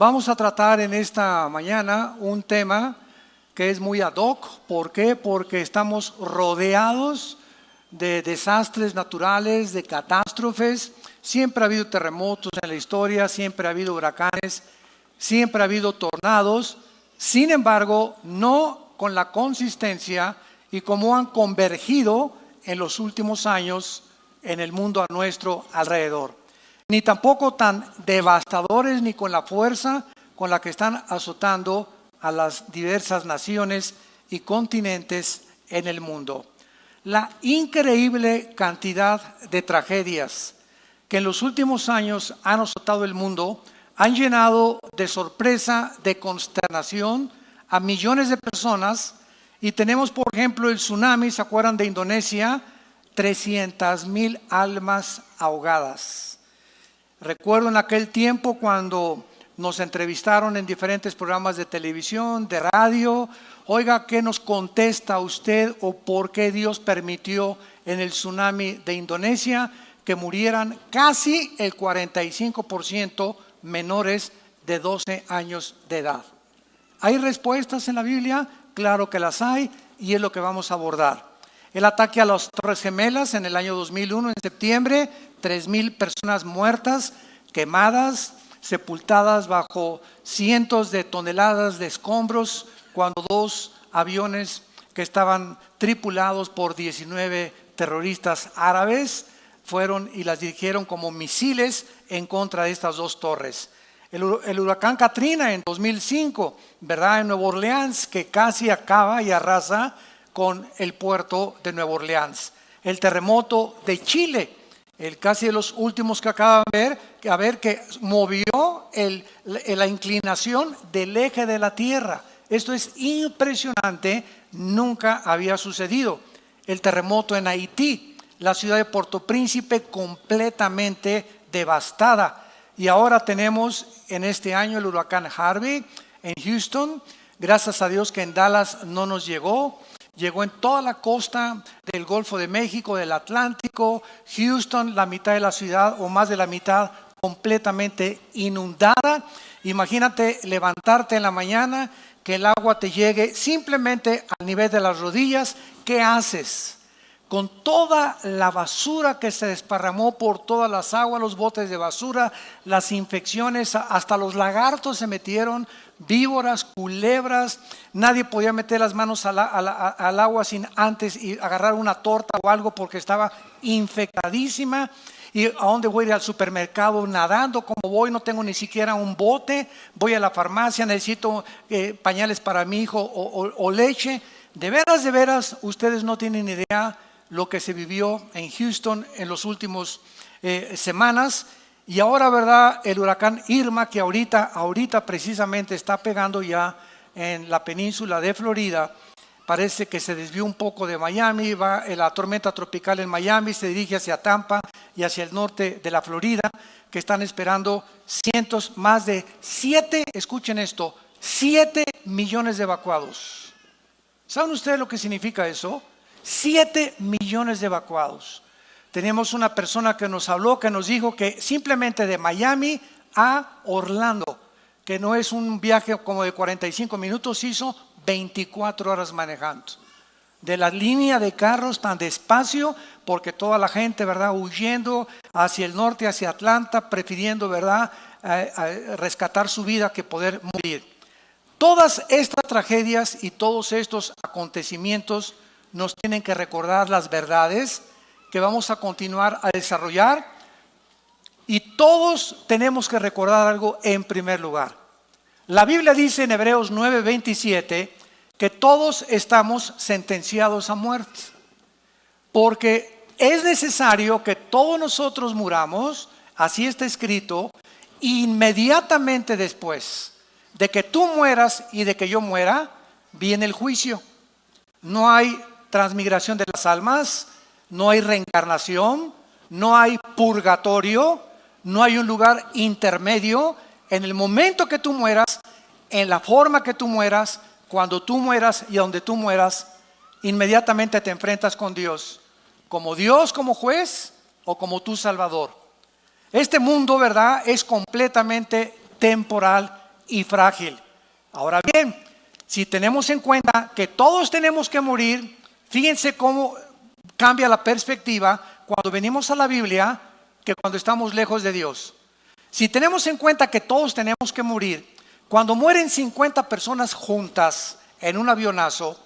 Vamos a tratar en esta mañana un tema que es muy ad hoc. ¿Por qué? Porque estamos rodeados de desastres naturales, de catástrofes. Siempre ha habido terremotos en la historia, siempre ha habido huracanes, siempre ha habido tornados. Sin embargo, no con la consistencia y como han convergido en los últimos años en el mundo a nuestro alrededor. Ni tampoco tan devastadores ni con la fuerza con la que están azotando a las diversas naciones y continentes en el mundo. La increíble cantidad de tragedias que en los últimos años han azotado el mundo han llenado de sorpresa, de consternación a millones de personas. Y tenemos, por ejemplo, el tsunami, ¿se acuerdan de Indonesia? 300,000 almas ahogadas. Recuerdo en aquel tiempo cuando nos entrevistaron en diferentes programas de televisión, de radio. Oiga, ¿qué nos contesta usted o por qué Dios permitió en el tsunami de Indonesia que murieran casi el 45% menores de 12 años de edad? ¿Hay respuestas en la Biblia? Claro que las hay y es lo que vamos a abordar. El ataque a las Torres Gemelas en el año 2001, en septiembre, 3,000 personas muertas, quemadas, sepultadas bajo cientos de toneladas de escombros, cuando 2 aviones que estaban tripulados por 19 terroristas árabes fueron y las dirigieron como misiles en contra de estas 2 torres. El huracán Katrina en 2005, ¿verdad? En Nueva Orleans, que casi acaba y arrasa con el puerto de Nueva Orleans. El terremoto de Chile, casi de los últimos que acaban de ver, que movió la inclinación del eje de la Tierra. Esto es impresionante, nunca había sucedido. El terremoto en Haití, la ciudad de Puerto Príncipe completamente devastada. Y ahora tenemos en este año el huracán Harvey en Houston. Gracias a Dios que en Dallas no nos llegó. Llegó en toda la costa del Golfo de México, del Atlántico. Houston, la mitad de la ciudad o más de la mitad completamente inundada. Imagínate levantarte en la mañana, que el agua te llegue simplemente al nivel de las rodillas. ¿Qué haces? Con toda la basura que se desparramó por todas las aguas, los botes de basura, las infecciones, hasta los lagartos se metieron, víboras, culebras. Nadie podía meter las manos al agua sin antes y agarrar una torta o algo porque estaba infectadísima. ¿Y a dónde voy a ir? Al supermercado nadando? Como voy, no tengo ni siquiera un bote. Voy a la farmacia, necesito pañales para mi hijo o leche. De veras, ustedes no tienen idea lo que se vivió en Houston en los últimos semanas. Y ahora, ¿verdad? El huracán Irma, que ahorita precisamente está pegando ya en la península de Florida. Parece que se desvió un poco de Miami, va la tormenta tropical en Miami, se dirige hacia Tampa y hacia el norte de la Florida, que están esperando más de 7, escuchen esto, 7 millones de evacuados. ¿Saben ustedes lo que significa eso? 7 millones de evacuados. Tenemos una persona que nos habló, que nos dijo que simplemente de Miami a Orlando, que no es un viaje como de 45 minutos, hizo 24 horas manejando. De la línea de carros tan despacio, porque toda la gente, ¿verdad?, huyendo hacia el norte, hacia Atlanta, prefiriendo, ¿verdad?, rescatar su vida que poder morir. Todas estas tragedias y todos estos acontecimientos nos tienen que recordar las verdades que vamos a continuar a desarrollar, y todos tenemos que recordar algo en primer lugar. La Biblia dice en Hebreos 9:27 que todos estamos sentenciados a muerte, porque es necesario que todos nosotros muramos, así está escrito, inmediatamente después de que tú mueras y de que yo muera, viene el juicio. No hay transmigración de las almas, no hay reencarnación, no hay purgatorio, no hay un lugar intermedio. En el momento que tú mueras, en la forma que tú mueras, cuando tú mueras y donde tú mueras, inmediatamente te enfrentas con Dios, como juez o como tu Salvador. Este mundo, ¿verdad?, es completamente temporal y frágil. Ahora bien, si tenemos en cuenta que todos tenemos que morir, fíjense cómo cambia la perspectiva cuando venimos a la Biblia que cuando estamos lejos de Dios. Si tenemos en cuenta que todos tenemos que morir, cuando mueren 50 personas juntas en un avionazo,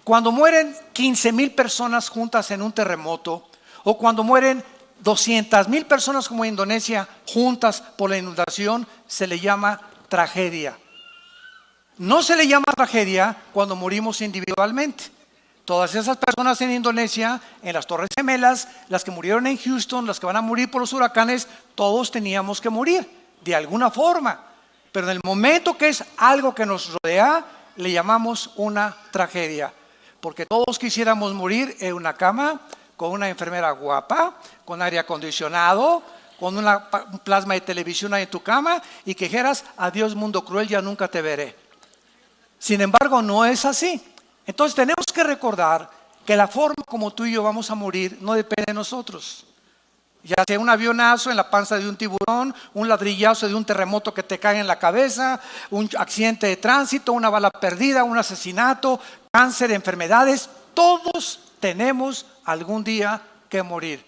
cuando mueren 15,000 personas juntas en un terremoto, o cuando mueren 200,000 personas como en Indonesia juntas por la inundación, se le llama tragedia. No se le llama tragedia cuando morimos individualmente. Todas esas personas en Indonesia, en las Torres Gemelas, las que murieron en Houston, las que van a morir por los huracanes, todos teníamos que morir de alguna forma. Pero en el momento que es algo que nos rodea, le llamamos una tragedia. Porque todos quisiéramos morir en una cama, con una enfermera guapa, con aire acondicionado, con un plasma de televisión ahí en tu cama y que dijeras, adiós mundo cruel, ya nunca te veré. Sin embargo, no es así. Entonces tenemos que recordar que la forma como tú y yo vamos a morir no depende de nosotros. Ya sea un avionazo en la panza de un tiburón, un ladrillazo de un terremoto que te cae en la cabeza, un accidente de tránsito, una bala perdida, un asesinato, cáncer, enfermedades, todos tenemos algún día que morir.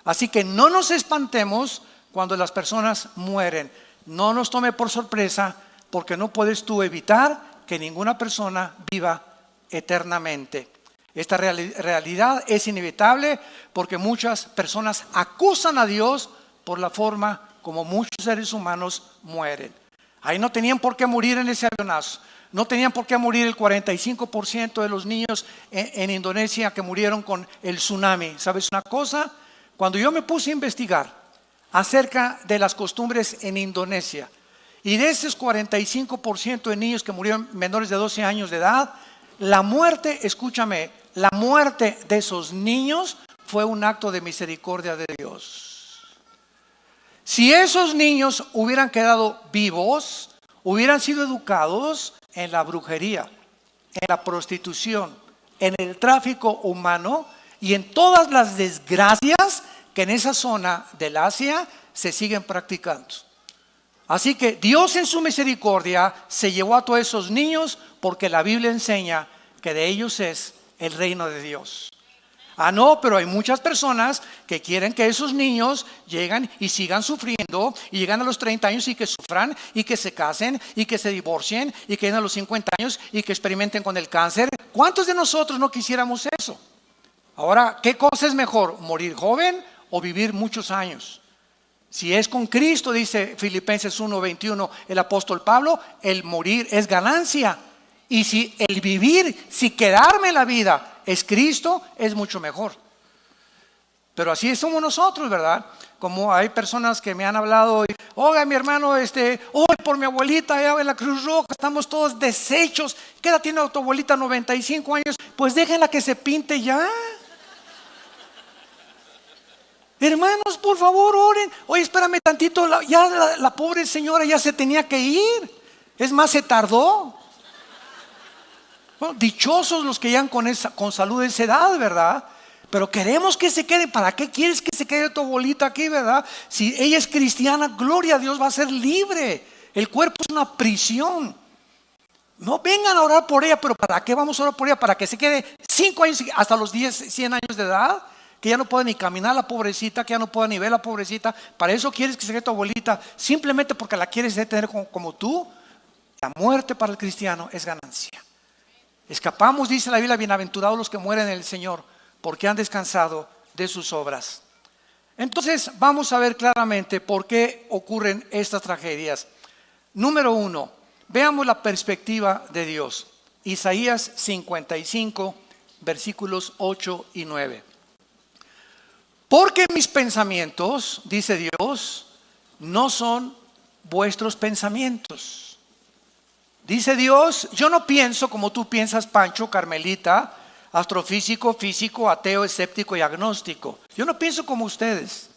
Así que no nos espantemos cuando las personas mueren. No nos tome por sorpresa porque no puedes tú evitar que ninguna persona viva eternamente. Esta realidad es inevitable porque muchas personas acusan a Dios por la forma como muchos seres humanos mueren. Ahí no tenían por qué morir en ese avionazo. No tenían por qué morir el 45% de los niños en Indonesia que murieron con el tsunami. ¿Sabes una cosa? Cuando yo me puse a investigar acerca de las costumbres en Indonesia y de esos 45% de niños que murieron menores de 12 años de edad, la muerte, escúchame, la muerte de esos niños fue un acto de misericordia de Dios. Si esos niños hubieran quedado vivos, hubieran sido educados en la brujería, en la prostitución, en el tráfico humano y en todas las desgracias que en esa zona del Asia se siguen practicando. Así que Dios en su misericordia se llevó a todos esos niños porque la Biblia enseña que de ellos es el reino de Dios. No, pero hay muchas personas que quieren que esos niños lleguen y sigan sufriendo y llegan a los 30 años y que sufran y que se casen y que se divorcien y que lleguen a los 50 años y que experimenten con el cáncer. ¿Cuántos de nosotros no quisiéramos eso? Ahora, ¿qué cosa es mejor? ¿Morir joven o vivir muchos años? Si es con Cristo, dice Filipenses 1:21 el apóstol Pablo, el morir es ganancia. Y si el vivir, si quedarme en la vida es Cristo, es mucho mejor. Pero así somos nosotros, ¿verdad? Como hay personas que me han hablado, oiga mi hermano, hoy por mi abuelita allá en la Cruz Roja, estamos todos deshechos. ¿Qué edad tiene tu abuelita? 95 años. Pues déjenla que se pinte ya. Hermanos, por favor, oren. Oye, espérame tantito, la pobre señora ya se tenía que ir. Es más, se tardó. Bueno, dichosos los que llegan con salud de esa edad, ¿verdad? Pero queremos que se quede. ¿Para qué quieres que se quede tu abuelita aquí, verdad? Si ella es cristiana, gloria a Dios, va a ser libre. El cuerpo es una prisión. No vengan a orar por ella, pero ¿para qué vamos a orar por ella? Para que se quede 5 años, hasta los 10, 100 años de edad, que ya no puede ni caminar la pobrecita, que ya no puede ni ver la pobrecita. ¿Para eso quieres que se quede tu abuelita? Simplemente porque la quieres tener como tú. La muerte para el cristiano es ganancia. Escapamos, dice la Biblia, bienaventurados los que mueren en el Señor, porque han descansado de sus obras. Entonces vamos a ver claramente por qué ocurren estas tragedias. Número 1, veamos la perspectiva de Dios. Isaías 55, versículos 8 y 9. Porque mis pensamientos, dice Dios, no son vuestros pensamientos. Dice Dios, yo no pienso como tú piensas, Pancho, Carmelita, astrofísico, físico, ateo, escéptico y agnóstico. Yo no pienso como ustedes.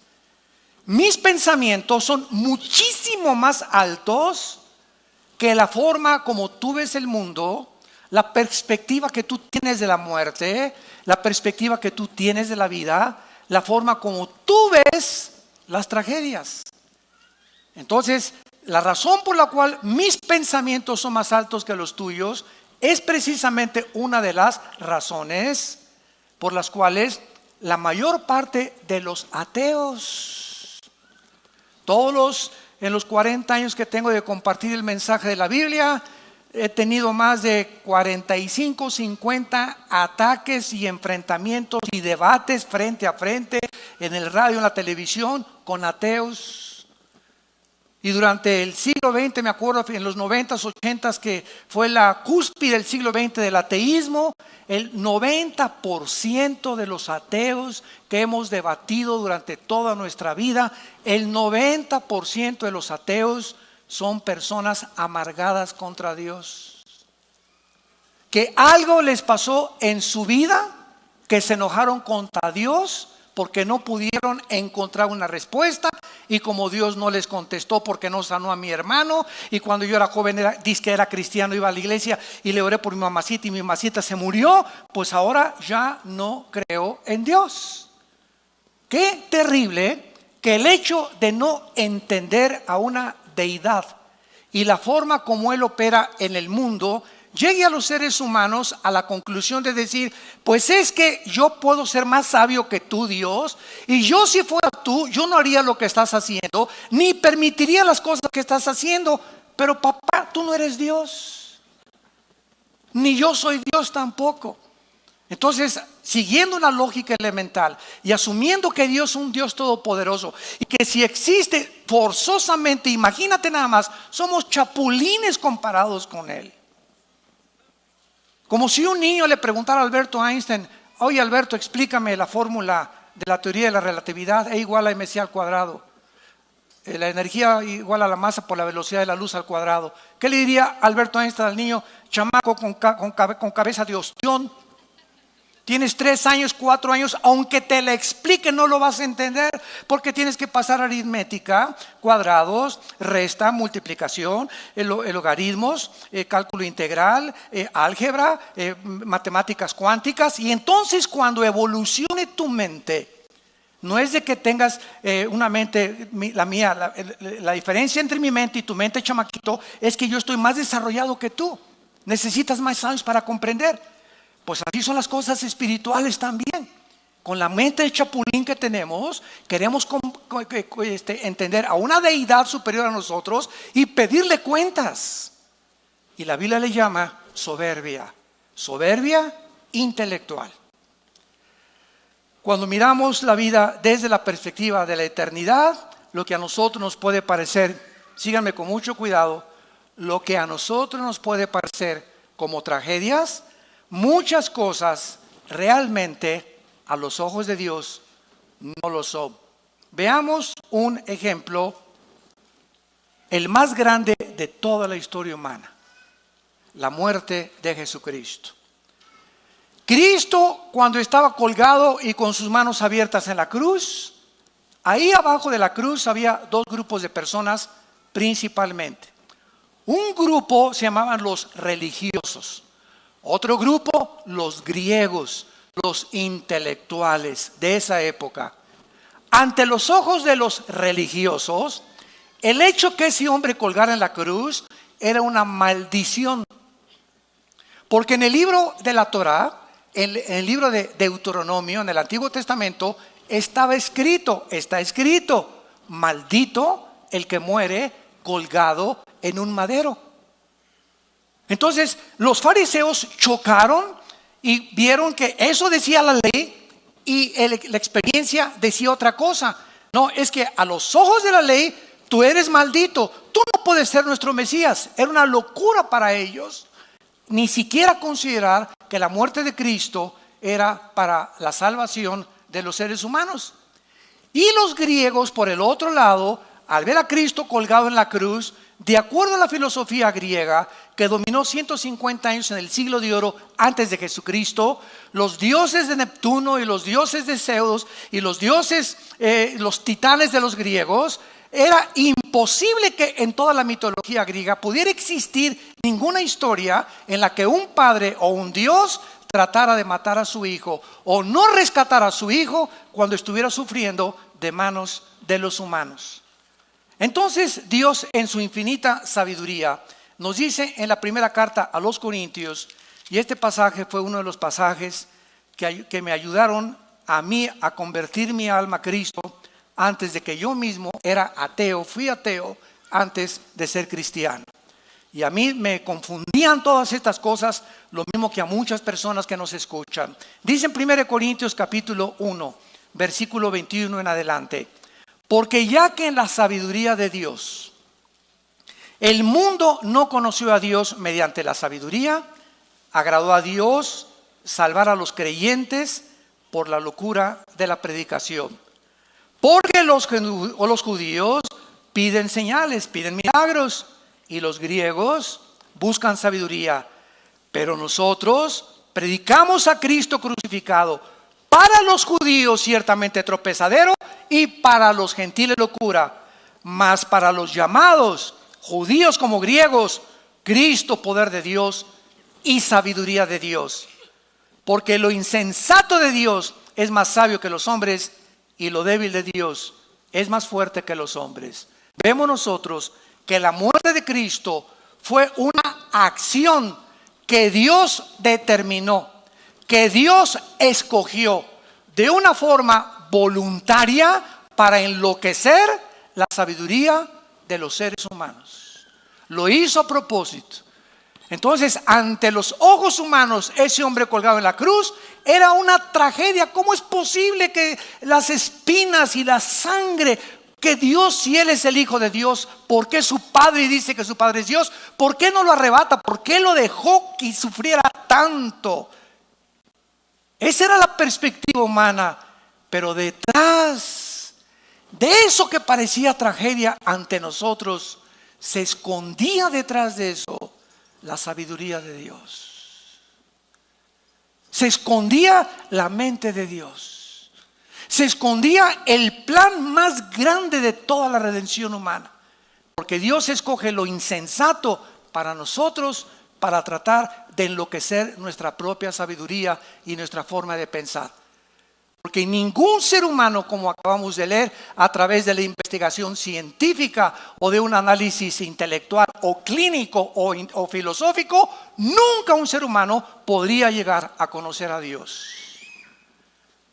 Mis pensamientos son muchísimo más altos que la forma como tú ves el mundo, la perspectiva que tú tienes de la muerte, la perspectiva que tú tienes de la vida, la forma como tú ves las tragedias. Entonces, la razón por la cual mis pensamientos son más altos que los tuyos es precisamente una de las razones por las cuales la mayor parte de los ateos, en los 40 años que tengo de compartir el mensaje de la Biblia, he tenido más de 45, 50 ataques y enfrentamientos y debates frente a frente en el radio, en la televisión, con ateos. Y durante el siglo XX, me acuerdo en los 90s, 80s, que fue la cúspide del siglo XX del ateísmo, el 90% de los ateos que hemos debatido durante toda nuestra vida, el 90% de los ateos son personas amargadas contra Dios. Que algo les pasó en su vida, que se enojaron contra Dios porque no pudieron encontrar una respuesta, y como Dios no les contestó porque no sanó a mi hermano, y cuando yo era joven dice que era cristiano, iba a la iglesia y le oré por mi mamacita y mi mamacita se murió, pues ahora ya no creo en Dios. Qué terrible que el hecho de no entender a una deidad y la forma como Él opera en el mundo llegue a los seres humanos a la conclusión de decir, pues es que yo puedo ser más sabio que tú, Dios, y yo si fuera tú, yo no haría lo que estás haciendo, ni permitiría las cosas que estás haciendo, pero papá, tú no eres Dios, ni yo soy Dios tampoco. Entonces, siguiendo una lógica elemental y asumiendo que Dios es un Dios todopoderoso y que si existe forzosamente, imagínate nada más, somos chapulines comparados con Él. Como si un niño le preguntara a Alberto Einstein, oye Alberto, explícame la fórmula de la teoría de la relatividad, E igual a mc al cuadrado. La energía igual a la masa por la velocidad de la luz al cuadrado. ¿Qué le diría Alberto Einstein al niño chamaco con cabeza de ostión? Tienes 3 años, 4 años, aunque te la explique no lo vas a entender, porque tienes que pasar aritmética, cuadrados, resta, multiplicación, logaritmos, cálculo integral, álgebra, matemáticas cuánticas. Y entonces cuando evolucione tu mente, no es de que tengas una mente, la mía, la diferencia entre mi mente y tu mente, chamaquito, es que yo estoy más desarrollado que tú. Necesitas más años para comprender. Pues así son las cosas espirituales también. Con la mente de chapulín que tenemos, queremos entender a una deidad superior a nosotros y pedirle cuentas. Y la Biblia le llama soberbia intelectual. Cuando miramos la vida desde la perspectiva de la eternidad, lo que a nosotros nos puede parecer, síganme con mucho cuidado, lo que a nosotros nos puede parecer como tragedias, muchas cosas realmente a los ojos de Dios no lo son. Veamos un ejemplo, el más grande de toda la historia humana, la muerte de Jesucristo. Cristo, cuando estaba colgado y con sus manos abiertas en la cruz, ahí abajo de la cruz había 2 grupos de personas principalmente. Un grupo se llamaban los religiosos. Otro grupo, los griegos, los intelectuales de esa época. Ante los ojos de los religiosos, el hecho que ese hombre colgara en la cruz era una maldición. Porque en el libro de la Torá, en el libro de Deuteronomio, en el Antiguo Testamento, está escrito, maldito el que muere colgado en un madero. Entonces los fariseos chocaron y vieron que eso decía la ley y la experiencia decía otra cosa. No, es que a los ojos de la ley tú eres maldito, tú no puedes ser nuestro Mesías. Era una locura para ellos ni siquiera considerar que la muerte de Cristo era para la salvación de los seres humanos. Y los griegos, por el otro lado, al ver a Cristo colgado en la cruz, de acuerdo a la filosofía griega que dominó 150 años en el siglo de oro antes de Jesucristo, los dioses de Neptuno y los dioses de Zeus y los dioses, los titanes de los griegos, era imposible que en toda la mitología griega pudiera existir ninguna historia en la que un padre o un dios tratara de matar a su hijo o no rescatar a su hijo cuando estuviera sufriendo de manos de los humanos. Entonces Dios en su infinita sabiduría nos dice en la primera carta a los Corintios, y este pasaje fue uno de los pasajes que me ayudaron a mí a convertir mi alma a Cristo antes de que yo mismo era ateo, fui ateo antes de ser cristiano. Y a mí me confundían todas estas cosas, lo mismo que a muchas personas que nos escuchan. Dice en 1 Corintios capítulo 1, versículo 21 en adelante: porque ya que en la sabiduría de Dios, el mundo no conoció a Dios mediante la sabiduría, agradó a Dios salvar a los creyentes por la locura de la predicación. Porque los judíos piden señales, piden milagros, y los griegos buscan sabiduría. Pero nosotros predicamos a Cristo crucificado, para los judíos ciertamente tropezadero, y para los gentiles locura, mas para los llamados, judíos como griegos, Cristo poder de Dios y sabiduría de Dios. Porque lo insensato de Dios es más sabio que los hombres, y lo débil de Dios es más fuerte que los hombres. Vemos nosotros que la muerte de Cristo fue una acción que Dios determinó, que Dios escogió de una forma voluntaria para enloquecer la sabiduría de los seres humanos. Lo hizo a propósito. Entonces, ante los ojos humanos, ese hombre colgado en la cruz era una tragedia. ¿Cómo es posible que las espinas y la sangre, que Dios, si Él es el Hijo de Dios, ¿por qué su Padre dice que su Padre es Dios? ¿Por qué no lo arrebata? ¿Por qué lo dejó que sufriera tanto? Esa era la perspectiva humana, pero detrás de eso que parecía tragedia ante nosotros, se escondía detrás de eso la sabiduría de Dios. Se escondía la mente de Dios. Se escondía el plan más grande de toda la redención humana. Porque Dios escoge lo insensato para nosotros, para tratar de enloquecer nuestra propia sabiduría y nuestra forma de pensar. Porque ningún ser humano, como acabamos de leer, a través de la investigación científica o de un análisis intelectual o clínico o filosófico, nunca un ser humano podría llegar a conocer a Dios.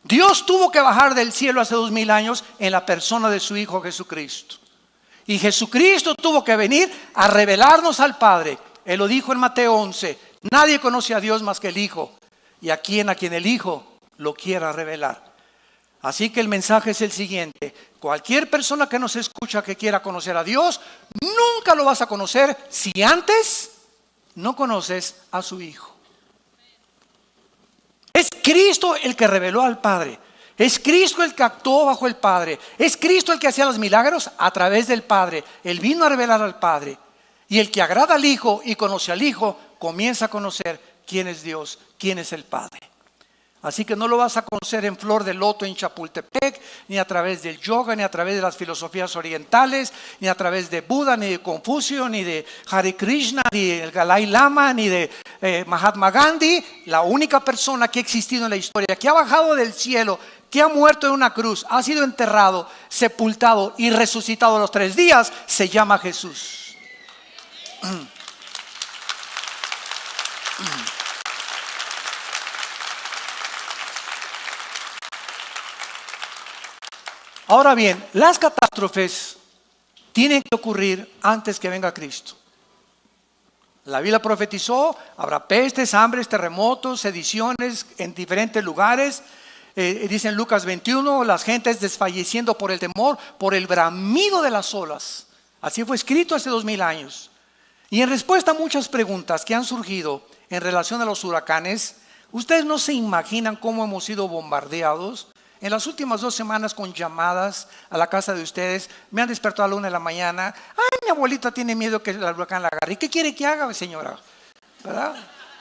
Dios tuvo que bajar del cielo hace 2000 años en la persona de su Hijo Jesucristo. Y Jesucristo tuvo que venir a revelarnos al Padre. Él lo dijo en Mateo 11: nadie conoce a Dios más que el Hijo, y a quien el Hijo lo quiera revelar. Así que el mensaje es el siguiente: cualquier persona que nos escucha que quiera conocer a Dios, nunca lo vas a conocer si antes no conoces a su Hijo. Es Cristo el que reveló al Padre. Es Cristo el que actuó bajo el Padre. Es Cristo el que hacía los milagros a través del Padre. Él vino a revelar al Padre. Y el que agrada al Hijo y conoce al Hijo, comienza a conocer quién es Dios, quién es el Padre. Así que no lo vas a conocer en flor de loto en Chapultepec, ni a través del yoga, ni a través de las filosofías orientales, ni a través de Buda, ni de Confucio, ni de Hare Krishna, ni del Dalai Lama, ni de Mahatma Gandhi. La única persona que ha existido en la historia, que ha bajado del cielo, que ha muerto en una cruz, ha sido enterrado, sepultado y resucitado a los 3 días, se llama Jesús. Ahora bien, las catástrofes tienen que ocurrir antes que venga Cristo. La Biblia profetizó: habrá pestes, hambres, terremotos, sediciones en diferentes lugares. Dice en Lucas 21, las gentes desfalleciendo por el temor, por el bramido de las olas. Así fue escrito hace 2000 años. Y en respuesta a muchas preguntas que han surgido en relación a los huracanes, ustedes no se imaginan cómo hemos sido bombardeados. En las últimas 2 semanas, con llamadas a la casa de ustedes, me han despertado a la 1 de la mañana. Ay, mi abuelita tiene miedo que el huracán la agarre. ¿Y qué quiere que haga, señora? ¿Verdad?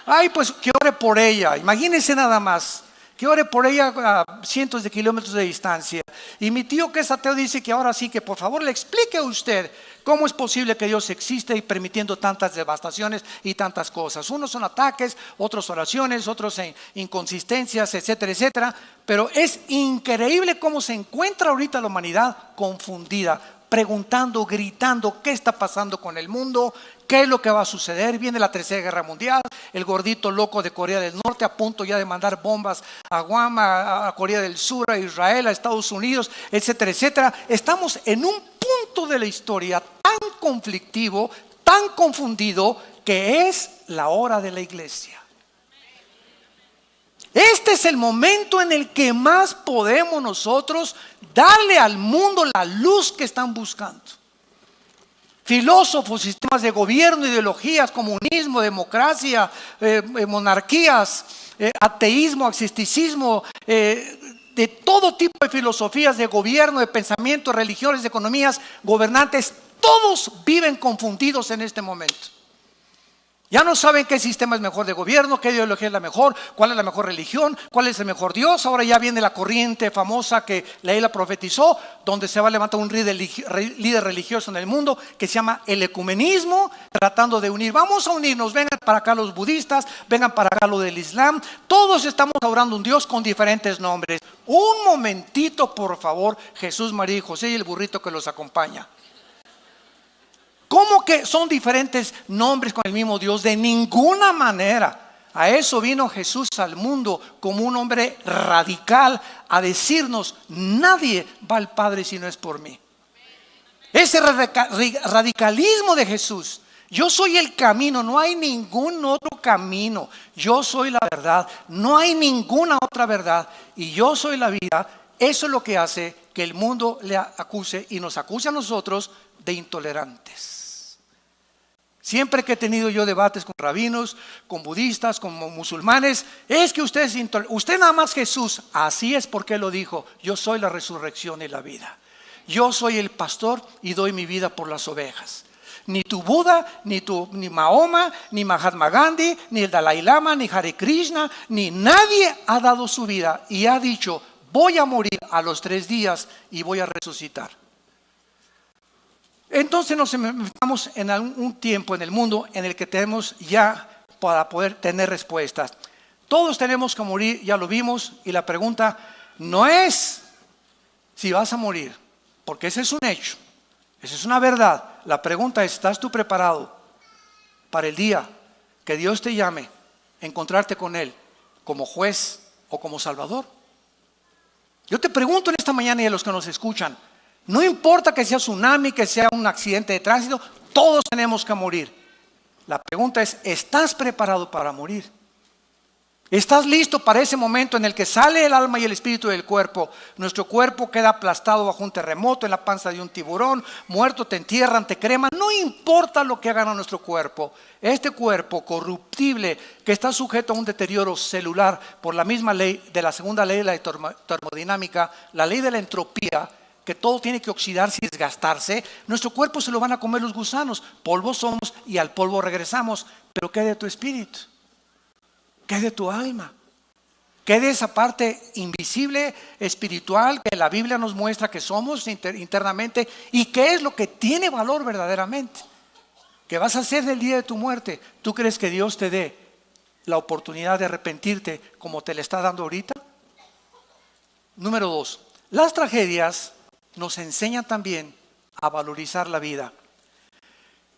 Ay, pues que ore por ella. Imagínense nada más. Que ore por ella a cientos de kilómetros de distancia. Y mi tío, que es ateo, dice que ahora sí, que por favor le explique a usted cómo es posible que Dios existe y permitiendo tantas devastaciones y tantas cosas. Unos son ataques, otros oraciones, otros inconsistencias, etcétera, etcétera. Pero es increíble cómo se encuentra ahorita la humanidad confundida, preguntando, gritando, ¿qué está pasando con el mundo? ¿Qué es lo que va a suceder? Viene la Tercera Guerra Mundial, el gordito loco de Corea del Norte a punto ya de mandar bombas a Guam, a Corea del Sur, a Israel, a Estados Unidos, etcétera, etcétera. Estamos en un punto de la historia tan conflictivo, tan confundido, que es la hora de la iglesia. Este es el momento en el que más podemos nosotros darle al mundo la luz que están buscando. Filósofos, sistemas de gobierno, ideologías, comunismo, democracia, monarquías, ateísmo, agnosticismo, de todo tipo de filosofías de gobierno, de pensamiento, religiones, de economías, gobernantes, todos viven confundidos en este momento. Ya no saben qué sistema es mejor de gobierno, qué ideología es la mejor, cuál es la mejor religión, cuál es el mejor Dios. Ahora ya viene la corriente famosa que la profetizó, donde se va a levantar un líder religioso en el mundo que se llama el ecumenismo, tratando de unir. Vamos a unirnos, vengan para acá los budistas, vengan para acá los del Islam. Todos estamos adorando un Dios con diferentes nombres. Un momentito, por favor, Jesús, María y José y el burrito que los acompaña. ¿Cómo que son diferentes nombres con el mismo Dios? De ninguna manera. A eso vino Jesús al mundo como un hombre radical a decirnos: nadie va al Padre si no es por mí. Ese radicalismo de Jesús: yo soy el camino, no hay ningún otro camino. Yo soy la verdad, no hay ninguna otra verdad. Y yo soy la vida. Eso es lo que hace que el mundo le acuse y nos acuse a nosotros de intolerantes. Siempre que he tenido yo debates con rabinos, con budistas, con musulmanes, es que usted es intolerante. Usted nada más Jesús. Así es porque lo dijo: yo soy la resurrección y la vida. Yo soy el pastor y doy mi vida por las ovejas. Ni tu Buda, ni Mahoma, ni Mahatma Gandhi, ni el Dalai Lama, ni Hare Krishna, ni nadie ha dado su vida y ha dicho: voy a morir a los 3 días y voy a resucitar. Entonces nos enfrentamos en un tiempo en el mundo en el que tenemos ya para poder tener respuestas. Todos tenemos que morir, ya lo vimos, y la pregunta no es si vas a morir, porque ese es un hecho, esa es una verdad. La pregunta es: ¿estás tú preparado para el día que Dios te llame a encontrarte con Él como juez o como salvador? Yo te pregunto en esta mañana, y a los que nos escuchan, no importa que sea tsunami, que sea un accidente de tránsito, todos tenemos que morir. La pregunta es: ¿estás preparado para morir? ¿Estás listo para ese momento en el que sale el alma y el espíritu del cuerpo? Nuestro cuerpo queda aplastado bajo un terremoto, en la panza de un tiburón, muerto, te entierran, te creman. No importa lo que hagan a nuestro cuerpo. Este cuerpo corruptible que está sujeto a un deterioro celular por la misma ley de la segunda ley de la termodinámica, la ley de la entropía, que todo tiene que oxidarse y desgastarse, nuestro cuerpo se lo van a comer los gusanos. Polvo somos y al polvo regresamos. Pero ¿qué de tu espíritu? ¿Qué de tu alma? ¿Qué de esa parte invisible, espiritual, que la Biblia nos muestra que somos internamente? ¿Y qué es lo que tiene valor verdaderamente? ¿Qué vas a hacer del día de tu muerte? ¿Tú crees que Dios te dé la oportunidad de arrepentirte como te le está dando ahorita? Número 2, las tragedias nos enseñan también a valorizar la vida.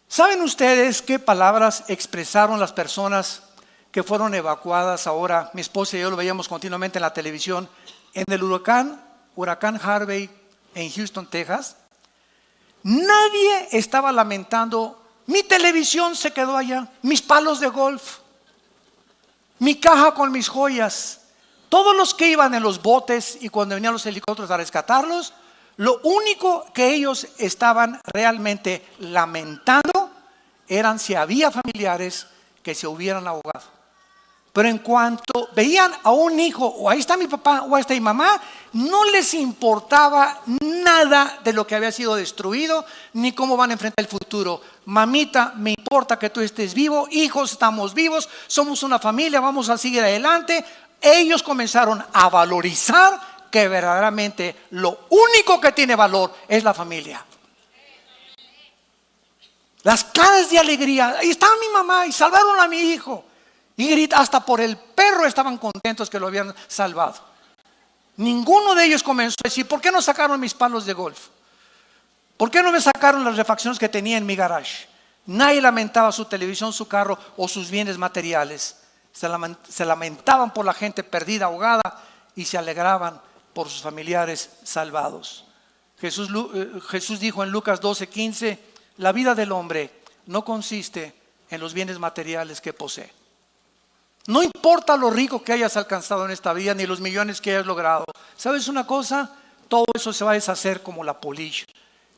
¿Saben ustedes qué palabras expresaron las personas que fueron evacuadas ahora? Mi esposa y yo lo veíamos continuamente en la televisión, en el huracán Harvey en Houston, Texas. Nadie estaba lamentando: mi televisión se quedó allá, mis palos de golf, mi caja con mis joyas. Todos los que iban en los botes y cuando venían los helicópteros a rescatarlos, lo único que ellos estaban realmente lamentando eran si había familiares que se hubieran ahogado. Pero en cuanto veían a un hijo, o ahí está mi papá, o ahí está mi mamá, no les importaba nada de lo que había sido destruido, ni cómo van a enfrentar el futuro. Mamita, me importa que tú estés vivo, hijos, estamos vivos, somos una familia, vamos a seguir adelante. Ellos comenzaron a valorizar que verdaderamente lo único que tiene valor es la familia. Las caras de alegría: ahí está mi mamá y salvaron a mi hijo. Y grita, hasta por el perro estaban contentos que lo habían salvado. Ninguno de ellos comenzó a decir: ¿por qué no sacaron mis palos de golf? ¿Por qué no me sacaron las refacciones que tenía en mi garage? Nadie lamentaba su televisión, su carro o sus bienes materiales. Se lamentaban por la gente perdida, ahogada, y se alegraban por sus familiares salvados. Jesús dijo en Lucas 12:15, la vida del hombre no consiste en los bienes materiales que posee. No importa lo rico que hayas alcanzado en esta vida, ni los millones que hayas logrado. ¿Sabes una cosa? Todo eso se va a deshacer como la polilla.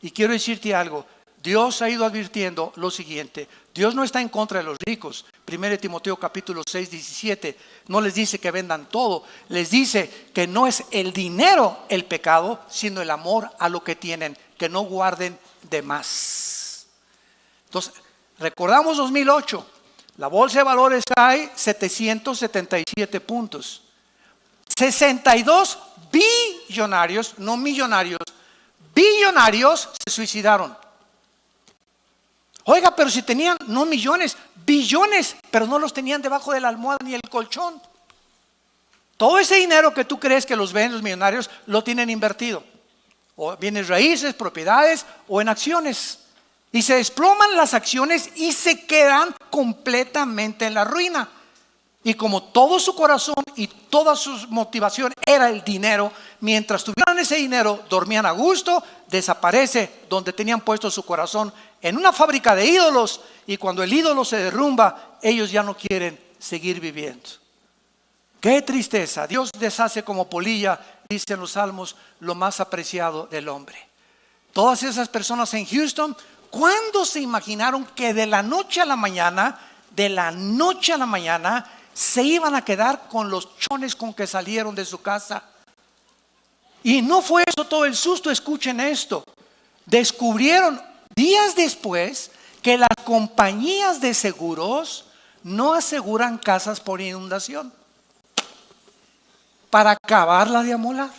Y quiero decirte algo, Dios ha ido advirtiendo lo siguiente: Dios no está en contra de los ricos. 1 Timoteo capítulo 6:17 no les dice que vendan todo, les dice que no es el dinero el pecado, sino el amor a lo que tienen, que no guarden de más. Entonces, recordamos 2008, la bolsa de valores cae 777 puntos. 62 billonarios, no millonarios, billonarios se suicidaron. Oiga, pero si tenían no millones, billones, pero no los tenían debajo de la almohada ni el colchón. Todo ese dinero que tú crees que los ven los millonarios, lo tienen invertido, o bienes raíces, propiedades o en acciones. Y se desploman las acciones y se quedan completamente en la ruina. Y como todo su corazón y toda su motivación era el dinero, mientras tuvieran ese dinero, dormían a gusto, desaparece donde tenían puesto su corazón, en una fábrica de ídolos, y cuando el ídolo se derrumba, ellos ya no quieren seguir viviendo. Qué tristeza. Dios deshace como polilla, dicen los salmos, lo más apreciado del hombre. Todas esas personas en Houston, ¿cuándo se imaginaron que de la noche a la mañana, se iban a quedar con los chones con que salieron de su casa? Y no fue eso todo el susto. Escuchen esto: descubrieron días después que las compañías de seguros no aseguran casas por inundación, para acabarla de amolar.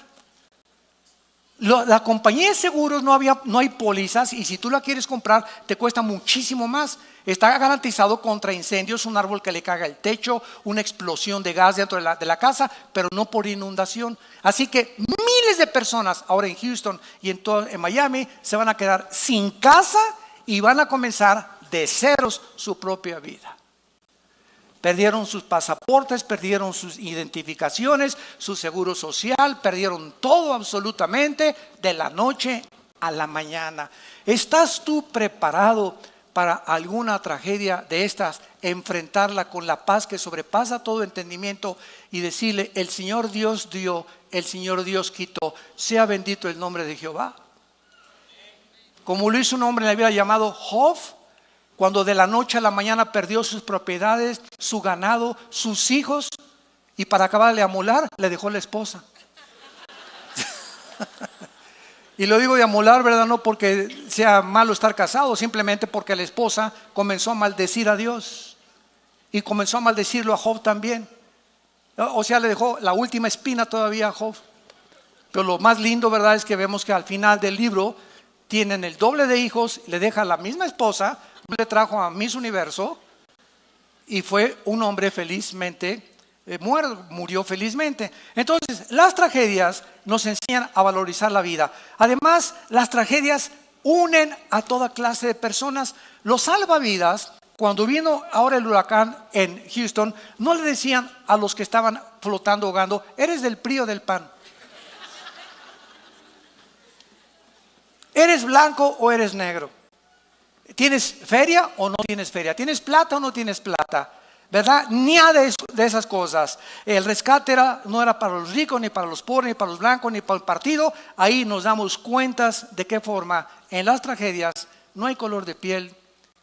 La compañía de seguros no hay pólizas, y si tú la quieres comprar te cuesta muchísimo más. Está garantizado contra incendios, un árbol que le caga el techo, una explosión de gas dentro de la casa, pero no por inundación. Así que miles de personas ahora en Houston y en Miami se van a quedar sin casa y van a comenzar de ceros su propia vida. Perdieron sus pasaportes, perdieron sus identificaciones, su seguro social, perdieron todo absolutamente de la noche a la mañana. ¿Estás tú preparado para alguna tragedia de estas? Enfrentarla con la paz que sobrepasa todo entendimiento y decirle: el Señor Dios dio, el Señor Dios quitó, sea bendito el nombre de Jehová. Como lo hizo un hombre en la Biblia llamado Job, cuando de la noche a la mañana perdió sus propiedades, su ganado, sus hijos, y para acabar de amolar le dejó la esposa. Y lo digo de amolar, ¿verdad? No porque sea malo estar casado, simplemente porque la esposa comenzó a maldecir a Dios y comenzó a maldecirlo a Job también. O sea, le dejó la última espina todavía a Job. Pero lo más lindo, ¿verdad?, es que vemos que al final del libro tienen el doble de hijos, le deja la misma esposa, le trajo a Miss Universo y fue un hombre felizmente murió felizmente. Entonces, las tragedias nos enseñan a valorizar la vida. Además, las tragedias unen a toda clase de personas. Los salvavidas, cuando vino ahora el huracán en Houston, no le decían a los que estaban flotando, ahogando: eres del PRI o del PAN, eres blanco o eres negro, tienes feria o no tienes feria, tienes plata o no tienes plata, ¿verdad? Ni de esas cosas. El rescate no era para los ricos, ni para los pobres, ni para los blancos, ni para el partido. Ahí nos damos cuentas de qué forma en las tragedias no hay color de piel,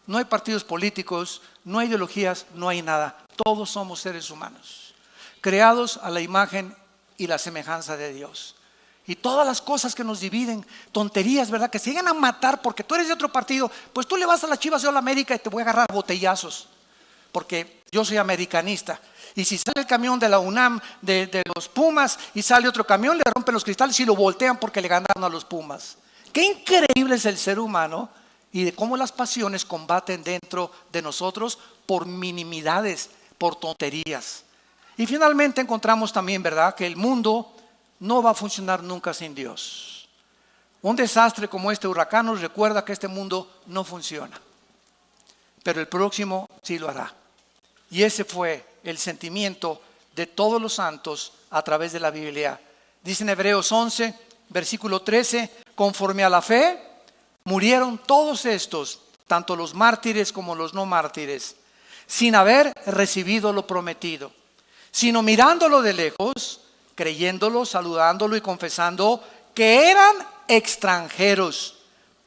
no hay partidos políticos, no hay ideologías, no hay nada. Todos somos seres humanos, creados a la imagen y la semejanza de Dios. Y todas las cosas que nos dividen, tonterías, ¿verdad?, que se llegan a matar porque tú eres de otro partido. Pues tú le vas a las Chivas, yo a la América, y te voy a agarrar botellazos, porque yo soy americanista. Y si sale el camión de la UNAM de los Pumas y sale otro camión, le rompen los cristales y lo voltean porque le ganaron a los Pumas. Qué increíble es el ser humano y de cómo las pasiones combaten dentro de nosotros por minimidades, por tonterías. Y finalmente encontramos también, ¿verdad?, que el mundo no va a funcionar nunca sin Dios. Un desastre como este huracán nos recuerda que este mundo no funciona, pero el próximo sí lo hará. Y ese fue el sentimiento de todos los santos a través de la Biblia. Dice en Hebreos 11, versículo 13, conforme a la fe, murieron todos estos, tanto los mártires como los no mártires, sin haber recibido lo prometido, sino mirándolo de lejos, creyéndolo, saludándolo y confesando que eran extranjeros,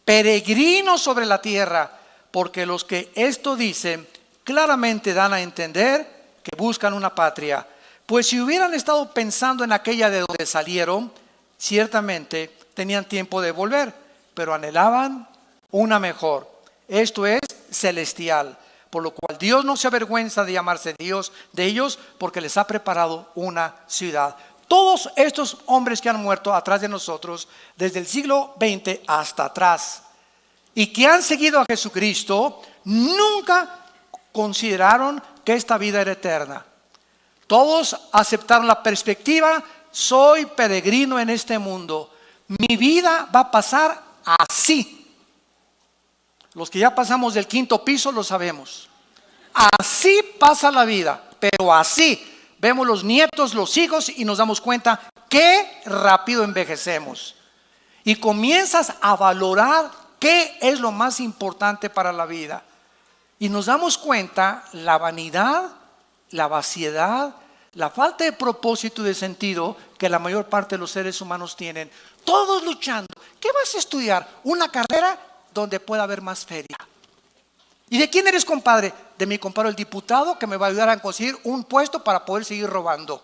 peregrinos sobre la tierra, porque los que esto dicen claramente dan a entender que buscan una patria. Pues si hubieran estado pensando en aquella de donde salieron, ciertamente tenían tiempo de volver, pero anhelaban una mejor, esto es celestial, por lo cual Dios no se avergüenza de llamarse Dios de ellos, porque les ha preparado una ciudad. Todos estos hombres que han muerto atrás de nosotros, desde el siglo XX hasta atrás, y que han seguido a Jesucristo, nunca consideraron que esta vida era eterna. Todos aceptaron la perspectiva: soy peregrino en este mundo, mi vida va a pasar así. Los que ya pasamos del quinto piso lo sabemos. Así pasa la vida, pero así. Vemos los nietos, los hijos y nos damos cuenta qué rápido envejecemos. Y comienzas a valorar qué es lo más importante para la vida. Y nos damos cuenta la vanidad, la vaciedad, la falta de propósito y de sentido que la mayor parte de los seres humanos tienen. Todos luchando. ¿Qué vas a estudiar? Una carrera donde pueda haber más feria. ¿Y de quién eres compadre? De mi compadre el diputado, que me va a ayudar a conseguir un puesto para poder seguir robando.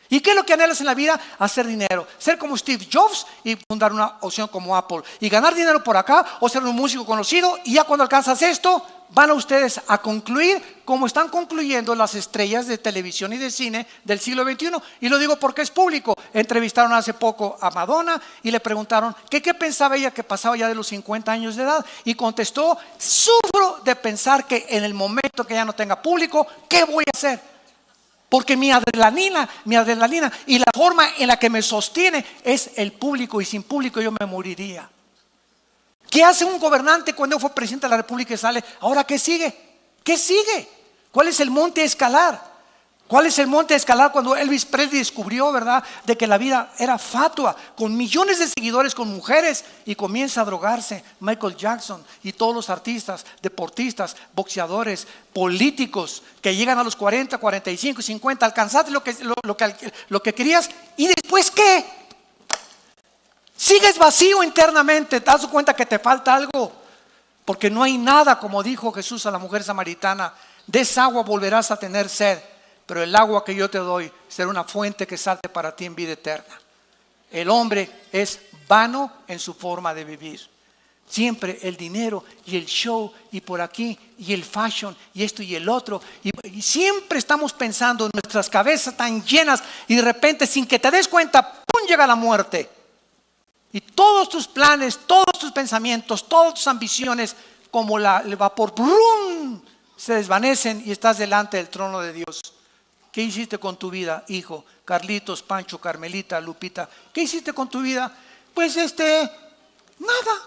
¿Y qué es lo que anhelas en la vida? Hacer dinero, ser como Steve Jobs y fundar una opción como Apple, y ganar dinero por acá, o ser un músico conocido. Y ya cuando alcanzas esto, van a ustedes a concluir como están concluyendo las estrellas de televisión y de cine del siglo XXI. Y lo digo porque es público. Entrevistaron hace poco a Madonna y le preguntaron que qué pensaba ella que pasaba ya de los 50 años de edad, y contestó: sufro de pensar que en el momento que ya no tenga público, ¿qué voy a hacer? Porque mi adrenalina y la forma en la que me sostiene es el público, y sin público yo me moriría. ¿Qué hace un gobernante cuando fue presidente de la República y sale? ¿Ahora qué sigue? ¿Qué sigue? ¿Cuál es el monte a escalar? ¿Cuál es el monte a escalar cuando Elvis Presley descubrió, verdad, de que la vida era fatua, con millones de seguidores, con mujeres, y comienza a drogarse? Michael Jackson y todos los artistas, deportistas, boxeadores, políticos que llegan a los 40, 45 y 50, alcanzaste lo que querías, y después ¿qué? Sigues vacío internamente. ¿Te das cuenta que te falta algo? Porque no hay nada, como dijo Jesús a la mujer samaritana: de esa agua volverás a tener sed, pero el agua que yo te doy será una fuente que salte para ti en vida eterna. El hombre es vano en su forma de vivir. Siempre el dinero y el show, y por aquí, y el fashion, y esto y el otro, y siempre estamos pensando, en nuestras cabezas tan llenas, y de repente, sin que te des cuenta, ¡pum!, llega la muerte. Y todos tus planes, todos tus pensamientos, todas tus ambiciones, como el vapor, ¡brum!, se desvanecen, y estás delante del trono de Dios. ¿Qué hiciste con tu vida, hijo? Carlitos, Pancho, Carmelita, Lupita, ¿qué hiciste con tu vida? Pues nada.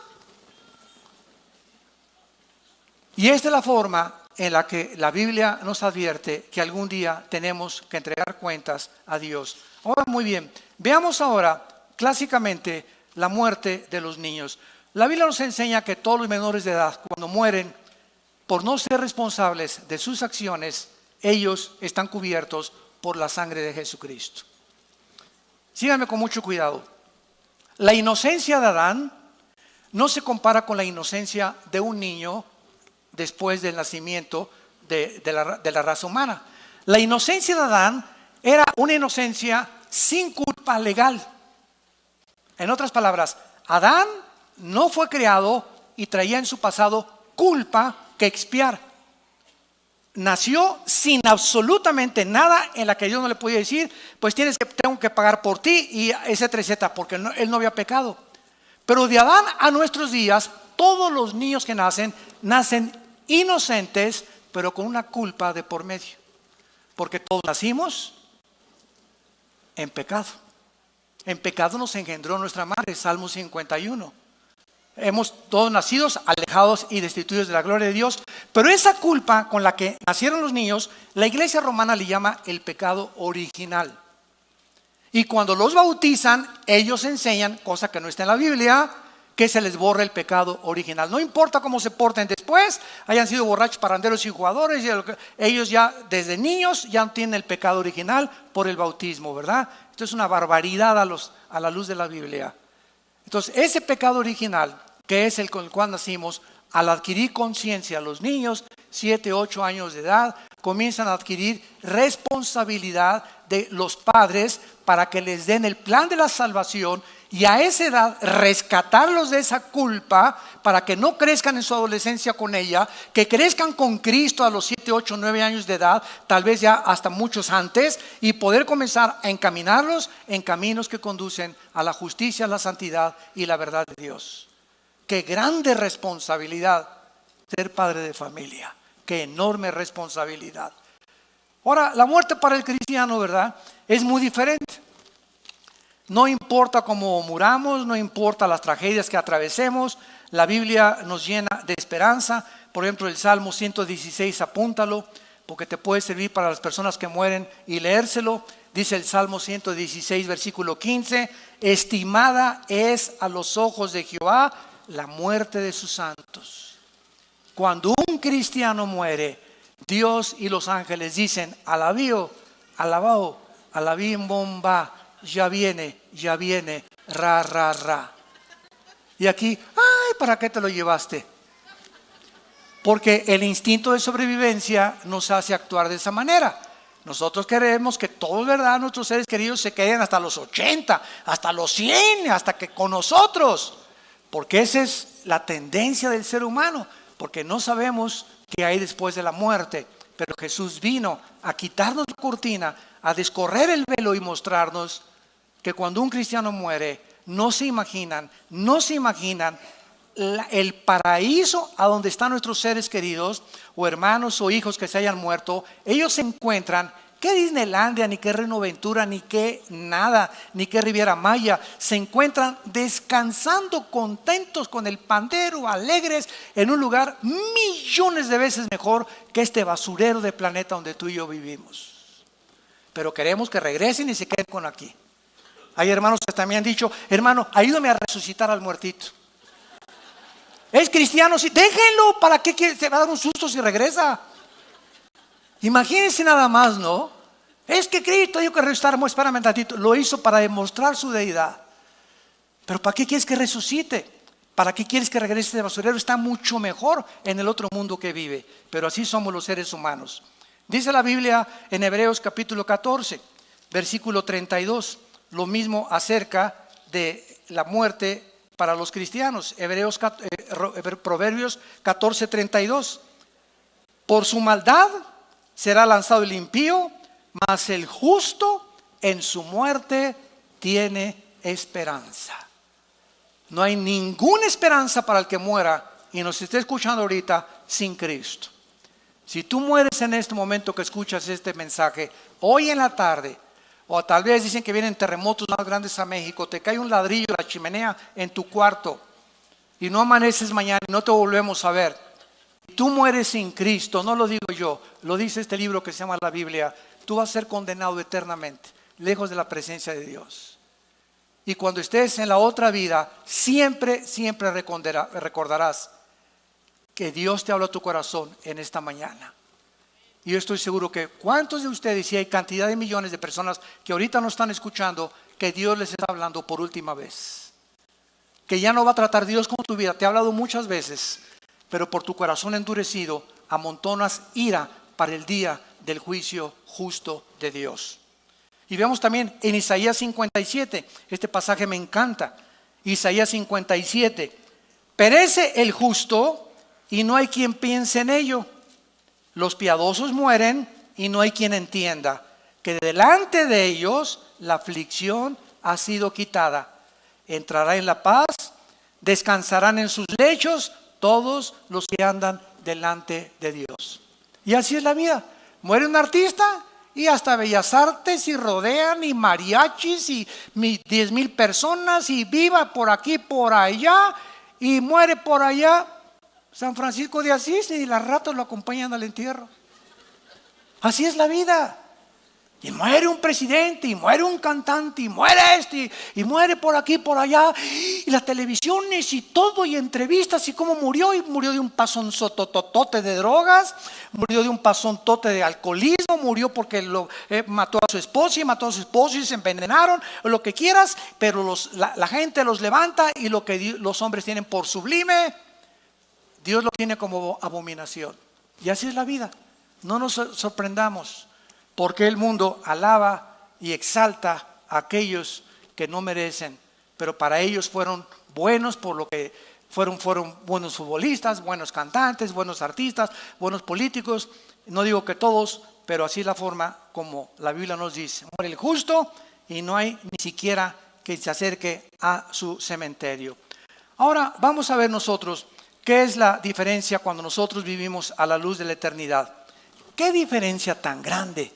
Y esta es la forma en la que la Biblia nos advierte que algún día tenemos que entregar cuentas a Dios. Ahora, muy bien, veamos ahora clásicamente la muerte de los niños. La Biblia nos enseña que todos los menores de edad, cuando mueren por no ser responsables de sus acciones, ellos están cubiertos por la sangre de Jesucristo. Síganme con mucho cuidado. La inocencia de Adán no se compara con la inocencia de un niño después del nacimiento de la raza humana. La inocencia de Adán era una inocencia sin culpa legal. En otras palabras, Adán no fue creado y traía en su pasado culpa que expiar. Nació sin absolutamente nada en la que Dios no le podía decir: pues tengo que pagar por ti, y etcétera, etcétera, porque él no había pecado. Pero de Adán a nuestros días, todos los niños que nacen inocentes, pero con una culpa de por medio, porque todos nacimos en pecado. En pecado nos engendró nuestra madre, Salmo 51. hemos todos nacidos alejados y destituidos de la gloria de Dios, pero esa culpa con la que nacieron los niños, la Iglesia romana le llama el pecado original. Y cuando los bautizan, ellos enseñan, cosa que no está en la Biblia, que se les borra el pecado original. No importa cómo se porten después, hayan sido borrachos, parranderos y jugadores, ellos ya desde niños ya no tienen el pecado original por el bautismo, ¿verdad? Esto es una barbaridad a la luz de la Biblia. Entonces, ese pecado original, que es el con el cual nacimos, al adquirir conciencia, los niños, 7, 8 años de edad, comienzan a adquirir responsabilidad de los padres para que les den el plan de la salvación y a esa edad rescatarlos de esa culpa para que no crezcan en su adolescencia con ella, que crezcan con Cristo a los 7, 8, 9 años de edad, tal vez ya hasta muchos antes, y poder comenzar a encaminarlos en caminos que conducen a la justicia, la santidad y la verdad de Dios. Qué grande responsabilidad ser padre de familia, qué enorme responsabilidad. Ahora, la muerte para el cristiano, ¿verdad?, es muy diferente. No importa cómo muramos, no importa las tragedias que atravesemos, la Biblia nos llena de esperanza. Por ejemplo, el Salmo 116, apúntalo, porque te puede servir para las personas que mueren y leérselo. Dice el Salmo 116, versículo 15, estimada es a los ojos de Jehová la muerte de sus santos. Cuando un cristiano muere, Dios y los ángeles dicen, alabío, alabao, alabim bomba, ya viene, ra, ra, ra. Y aquí, ay, ¿para qué te lo llevaste? Porque el instinto de sobrevivencia nos hace actuar de esa manera. Nosotros queremos que todos, ¿verdad?, nuestros seres queridos se queden hasta los 80, hasta los 100, hasta que con nosotros. Porque esa es la tendencia del ser humano, porque no sabemos qué hay después de la muerte. Pero Jesús vino a quitarnos la cortina, a descorrer el velo y mostrarnos que cuando un cristiano muere, no se imaginan el paraíso a donde están nuestros seres queridos o hermanos o hijos que se hayan muerto. Ellos se encuentran, qué Disneylandia, ni qué Renoventura, ni qué nada, ni qué Riviera Maya, se encuentran descansando contentos con el pandero, alegres, en un lugar millones de veces mejor que este basurero de planeta donde tú y yo vivimos. Pero queremos que regresen y se queden con aquí. Hay hermanos que también han dicho, hermano, ayúdame a resucitar al muertito. Es cristiano, sí, déjenlo, ¿para qué se va a dar un susto si regresa? Imagínense nada más, ¿no? Es que Cristo dijo que resucitáramos, espérame un tantito, lo hizo para demostrar su deidad. Pero ¿para qué quieres que resucite? ¿Para qué quieres que regrese de basurero? Está mucho mejor en el otro mundo que vive. Pero así somos los seres humanos. Dice la Biblia en Hebreos capítulo 14, versículo 32. Lo mismo acerca de la muerte para los cristianos. Proverbios 14, 32. Por su maldad será lanzado el impío, mas el justo en su muerte tiene esperanza. No hay ninguna esperanza para el que muera y nos esté escuchando ahorita sin Cristo. Si tú mueres en este momento que escuchas este mensaje, hoy en la tarde, o tal vez dicen que vienen terremotos más grandes a México, te cae un ladrillo de la chimenea en tu cuarto y no amaneces mañana y no te volvemos a ver. Si tú mueres sin Cristo, no lo digo yo, lo dice este libro que se llama la Biblia, tú vas a ser condenado eternamente, lejos de la presencia de Dios. Y cuando estés en la otra vida, siempre recordarás que Dios te habla a tu corazón en esta mañana. Y yo estoy seguro que cuántos de ustedes, y hay cantidad de millones de personas que ahorita no están escuchando, que Dios les está hablando por última vez. Que ya no va a tratar Dios con tu vida, te ha hablado muchas veces, pero por tu corazón endurecido amontonas ira para el día del juicio justo de Dios. Y vemos también en Isaías 57, este pasaje me encanta. Isaías 57, perece el justo y no hay quien piense en ello. Los piadosos mueren y no hay quien entienda que delante de ellos la aflicción ha sido quitada. Entrará en la paz, descansarán en sus lechos todos los que andan delante de Dios. Y así es la vida. Muere un artista y hasta Bellas Artes y rodean y mariachis y 10,000 personas y viva por aquí, por allá. y muere por allá San Francisco de Asís y las ratas lo acompañan al entierro. Así es la vida. Y muere un presidente, y muere un cantante, y muere este, y muere por aquí, por allá, y las televisiones y todo, y entrevistas, y cómo murió, y murió de un pasonzototote de drogas, murió de un pasontote de alcoholismo, murió porque mató a su esposa, y mató a su esposo, y se envenenaron, o lo que quieras, pero la gente los levanta, y lo que los hombres tienen por sublime, Dios lo tiene como abominación. Y así es la vida. No nos sorprendamos. Porque el mundo alaba y exalta a aquellos que no merecen, pero para ellos fueron buenos por lo que fueron buenos futbolistas, buenos cantantes, buenos artistas, buenos políticos. No digo que todos, pero así es la forma como la Biblia nos dice. Muere el justo y no hay ni siquiera que se acerque a su cementerio. Ahora vamos a ver nosotros qué es la diferencia cuando nosotros vivimos a la luz de la eternidad. ¿Qué diferencia tan grande?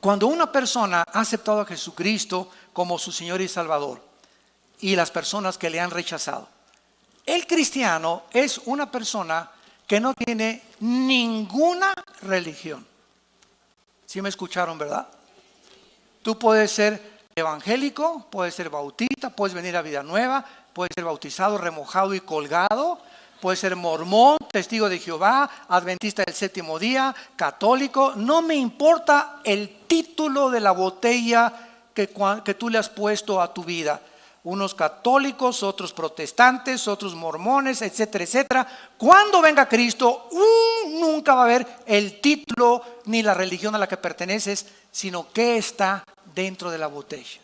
Cuando una persona ha aceptado a Jesucristo como su Señor y Salvador y las personas que le han rechazado, el cristiano es una persona que no tiene ninguna religión. ¿Sí me escucharon, verdad? Tú puedes ser evangélico, puedes ser bautista, puedes venir a Vida Nueva, puedes ser bautizado, remojado y colgado. Puede ser mormón, testigo de Jehová, adventista del séptimo día, católico. No me importa el título de la botella que tú le has puesto a tu vida. Unos católicos, otros protestantes, otros mormones, etcétera, etcétera. Cuando venga Cristo, nunca va a haber el título ni la religión a la que perteneces, sino qué está dentro de la botella.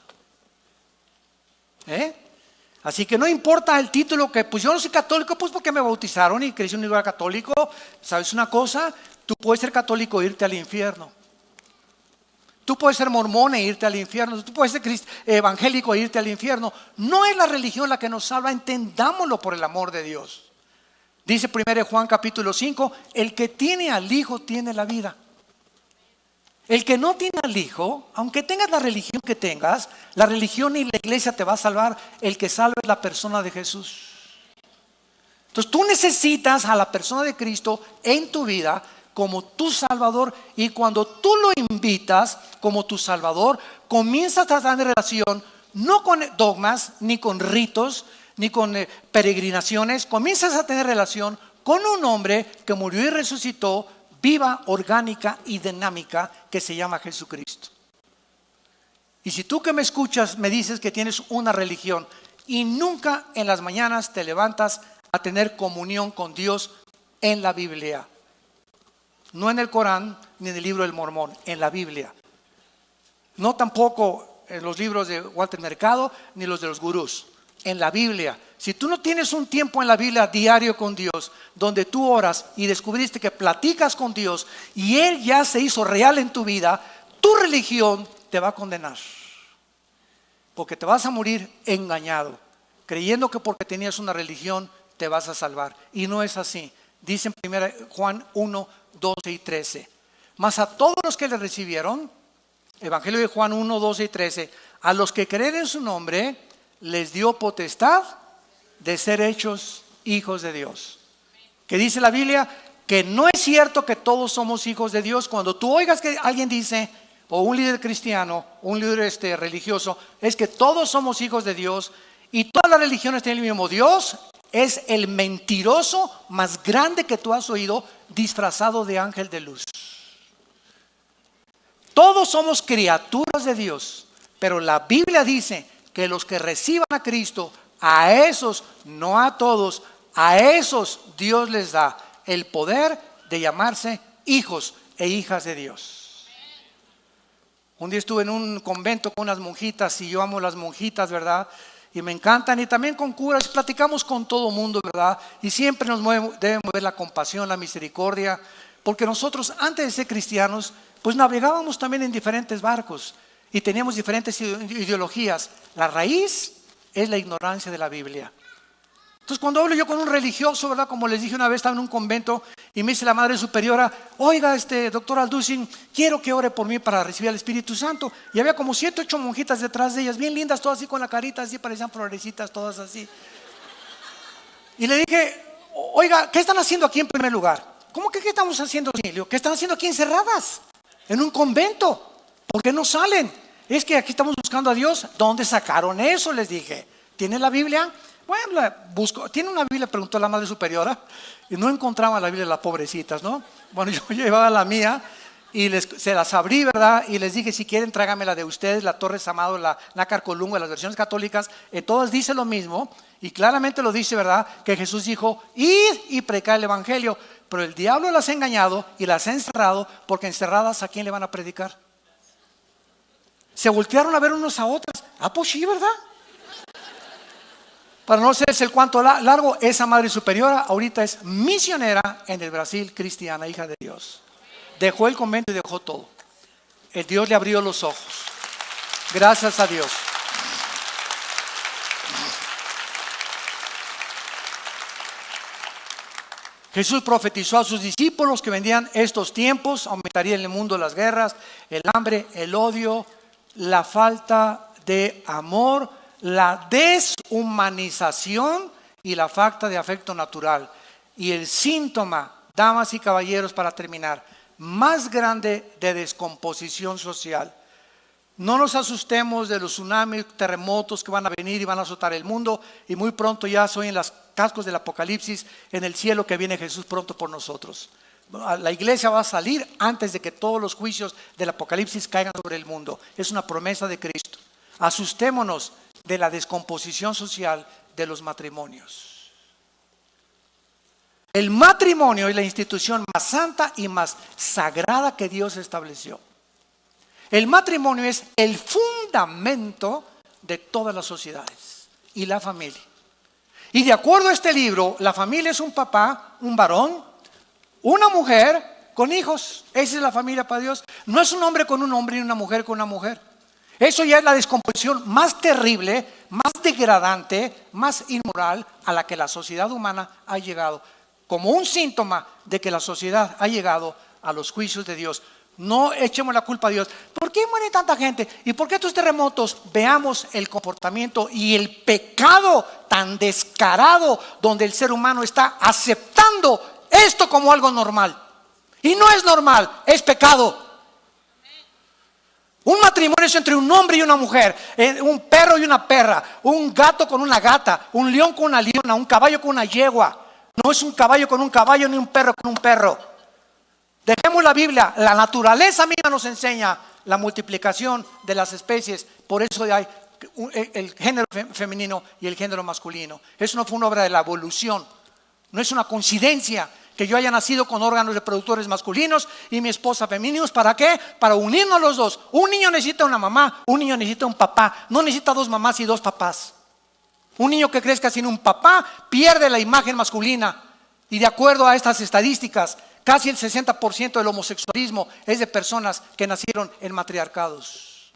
Así que no importa el título, que pues yo no soy católico, pues porque me bautizaron y crecí en un lugar católico. ¿Sabes una cosa? Tú puedes ser católico e irte al infierno. Tú puedes ser mormón e irte al infierno. Tú puedes ser evangélico e irte al infierno. No es la religión la que nos salva, entendámoslo por el amor de Dios. Dice 1 Juan capítulo 5, el que tiene al Hijo tiene la vida. El que no tiene al Hijo, aunque tengas la religión que tengas, la religión y la iglesia te va a salvar. El que salva es la persona de Jesús. Entonces tú necesitas a la persona de Cristo en tu vida como tu Salvador, y cuando tú lo invitas como tu Salvador, comienzas a tener relación no con dogmas, ni con ritos, ni con peregrinaciones. Comienzas a tener relación con un hombre que murió y resucitó, viva, orgánica y dinámica, que se llama Jesucristo. Y si tú que me escuchas me dices que tienes una religión y nunca en las mañanas te levantas a tener comunión con Dios en la Biblia, no en el Corán ni en el libro del Mormón, en la Biblia, no tampoco en los libros de Walter Mercado ni los de los gurús, en la Biblia. Si tú no tienes un tiempo en la Biblia diario con Dios, donde tú oras y descubriste que platicas con Dios y Él ya se hizo real en tu vida, tu religión te va a condenar. Porque te vas a morir engañado, creyendo que porque tenías una religión te vas a salvar. Y no es así. Dice en 1 Juan 1, 12 y 13. Mas a todos los que le recibieron, Evangelio de Juan 1, 12 y 13, a los que creen en su nombre, les dio potestad de ser hechos hijos de Dios. Que dice la Biblia que no es cierto que todos somos hijos de Dios. Cuando tú oigas que alguien dice, o un líder cristiano, un líder religioso, es que todos somos hijos de Dios y todas las religiones tienen el mismo Dios, es el mentiroso más grande que tú has oído, disfrazado de ángel de luz. Todos somos criaturas de Dios, pero la Biblia dice que los que reciban a Cristo, a esos, no a todos, a esos Dios les da el poder de llamarse hijos e hijas de Dios. Un día estuve en un convento con unas monjitas, y yo amo las monjitas, ¿verdad? Y me encantan, y también con curas, platicamos con todo mundo, ¿verdad? Y siempre nos debe mover la compasión, la misericordia, porque nosotros antes de ser cristianos, pues navegábamos también en diferentes barcos y teníamos diferentes ideologías. La raíz es la ignorancia de la Biblia. Entonces cuando hablo yo con un religioso, ¿verdad? Como les dije una vez, estaba en un convento y me dice la madre superiora, oiga, doctor Alducin, quiero que ore por mí para recibir al Espíritu Santo. Y había como 7, 8 monjitas detrás de ellas, bien lindas, todas así con la carita, así parecían florecitas, todas así. Y le dije, oiga, ¿qué están haciendo aquí en primer lugar? ¿Cómo que qué estamos haciendo, Silvio? ¿Qué están haciendo aquí encerradas? En un convento. ¿Por qué no salen? Es que aquí estamos buscando a Dios. ¿Dónde sacaron eso? Les dije. ¿Tiene la Biblia? Bueno, busco. ¿Tiene una Biblia? Preguntó la madre superiora. Y no encontraban la Biblia las pobrecitas, ¿no? Bueno, yo llevaba la mía y se las abrí, ¿verdad? Y les dije, si quieren, tráigame la de ustedes, la Torres Amado, la Nácar Colunga, las versiones católicas. Todas dicen lo mismo. Y claramente lo dice, ¿verdad? Que Jesús dijo, id y predicar el evangelio. Pero el diablo las ha engañado y las ha encerrado, porque encerradas, ¿a quién le van a predicar? Se voltearon a ver unos a otras. Ah, pues sí, ¿verdad? Para no hacerse el cuento largo, esa madre superiora ahorita es misionera en el Brasil, cristiana, hija de Dios. Dejó el convento y dejó todo. El Dios le abrió los ojos. Gracias a Dios. Jesús profetizó a sus discípulos que vendrían estos tiempos, aumentaría en el mundo las guerras, el hambre, el odio, la falta de amor, la deshumanización y la falta de afecto natural. Y el síntoma, damas y caballeros, para terminar, más grande de descomposición social. No nos asustemos de los tsunamis, terremotos que van a venir y van a azotar el mundo, y muy pronto ya soy en los cascos del Apocalipsis, en el cielo, que viene Jesús pronto por nosotros. La iglesia va a salir antes de que todos los juicios del Apocalipsis caigan sobre el mundo. Es una promesa de Cristo. Asustémonos de la descomposición social de los matrimonios. El matrimonio es la institución más santa y más sagrada que Dios estableció. El matrimonio es el fundamento de todas las sociedades y la familia. Y de acuerdo a este libro, la familia es un papá, un varón, una mujer con hijos. Esa es la familia para Dios. No es un hombre con un hombre y una mujer con una mujer. Eso ya es la descomposición más terrible, más degradante, más inmoral a la que la sociedad humana ha llegado, como un síntoma de que la sociedad ha llegado a los juicios de Dios. No echemos la culpa a Dios. ¿Por qué muere tanta gente? ¿Y por qué estos terremotos? Veamos el comportamiento y el pecado tan descarado, donde el ser humano está aceptando esto como algo normal. Y no es normal, es pecado. Un matrimonio es entre un hombre y una mujer, un perro y una perra, un gato con una gata, un león con una leona, un caballo con una yegua. No es un caballo con un caballo ni un perro con un perro. Dejemos la Biblia. La naturaleza misma nos enseña la multiplicación de las especies. Por eso hay el género femenino y el género masculino. Eso no fue una obra de la evolución. No es una coincidencia que yo haya nacido con órganos reproductores masculinos y mi esposa femeninos. ¿Para qué? Para unirnos los dos. Un niño necesita una mamá, un niño necesita un papá. No necesita dos mamás y dos papás. Un niño que crezca sin un papá pierde la imagen masculina. Y de acuerdo a estas estadísticas, casi el 60% del homosexualismo es de personas que nacieron en matriarcados,